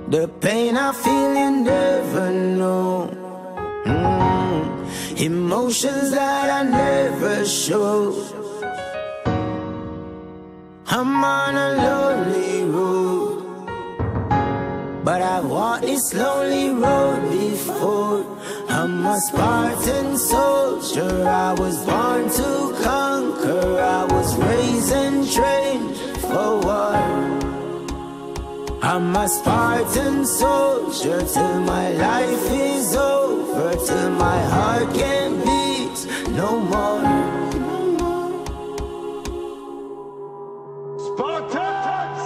The pain I feel you never know. Emotions that I never show. I'm on a lonely road, but I've walked this lonely road before. I'm a Spartan soldier, I was born to conquer. I was raised and trained for war. I'm a Spartan soldier till my life is over, till my heart can't beat no more. Spartans,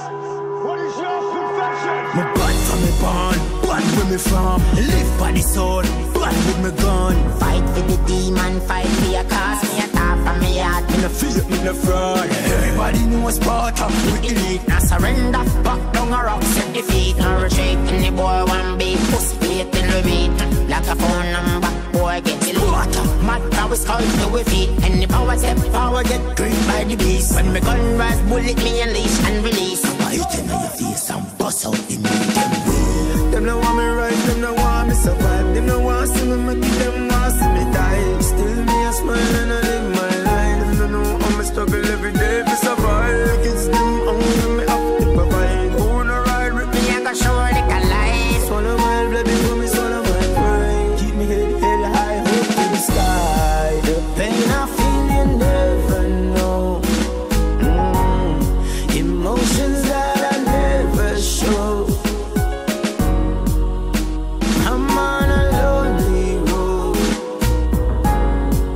what is your profession? Me bad from me born, bad where me from. Live by the sword, bad with me gun. Fight for the demon, fight for your cause. Me a top from me heart, Me no feel it, me no fraud. Everybody knows Sparta, we elite. now surrender, back down a rock, set the feet, no retreat. Any boy one big pussy, wait till we beat. Like a phone number, boy get the water. Mad how we skull to we feet. Any power step forward, get gripped by the beast. When me gun rise, bullet me unleash and release. I hit in your face and bust out the knee. Them no want me rise, them no want me survive. Them no want see me make it, them want see me die. Still me a smile and I live my life. Them no know I'm a struggle every day to survive. Kids them hungry, me have to provide. Who no ride with me, Me a go show the light. swallow my blood before me swallow my pride. Keep me head high, hope to the sky. The pain I feel you never know. Emotions that I never show. I'm on a lonely road,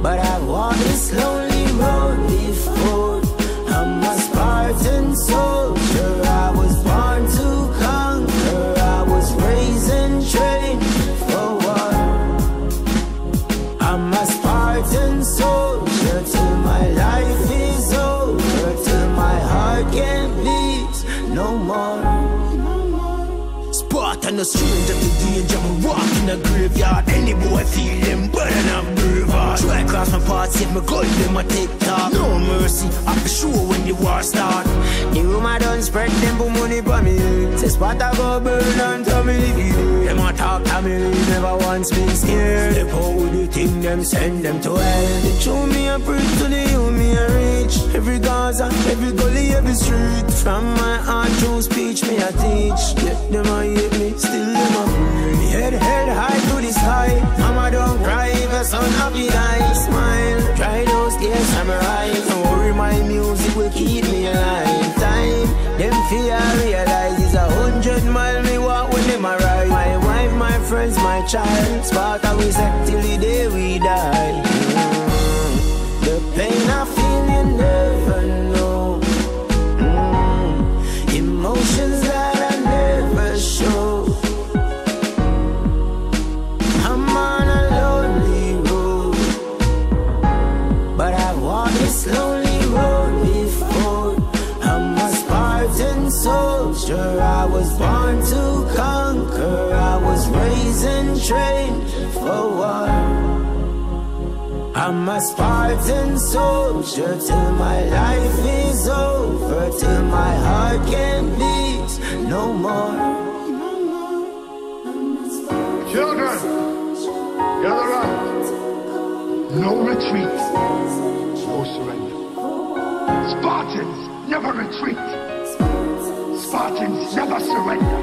but I've walked this lonely road before. I'm a Spartan soldier, I was born to conquer. I was raised and trained for war. I'm a Spartan soldier till my life is over, till my heart can't beat no more. Spartan, a stranger to danger, me walk in a graveyard. Any boy feel them better than brave heart. Try cross my path, save me gun, them a take talk. No mercy, I be sure when the war start. The rumor done spread, them put money for me. Say Sparta go burn and tell me the key. Them a talk to me, never once been scared. Step out with the thing, them send them to hell. They show me a preach to the you, me a reach. Every Gaza, every gully, every street. From my heart to speech, me a teach. Yet them a hate me, still them a pray. Me head high to the sky. Mama don't cry, if a son happy die. Smile, dry those tears from my eyes. Don't worry, my music will keep me alive. Time, them fear realize it's 100 miles me walk when them arrive. My wife, my friends, my child. Sparta we set till the day we die. The pain I feel you never know. Emotions that I never show. I'm on a lonely road, but I've walked this lonely road before. I'm a Spartan soldier, I was born to conquer. I was raised and trained for war. I'm a Spartan soldier till my life is over, till my heart can't beat no more. Children, gather up. No retreat, no surrender. Spartans never retreat. Spartans never surrender.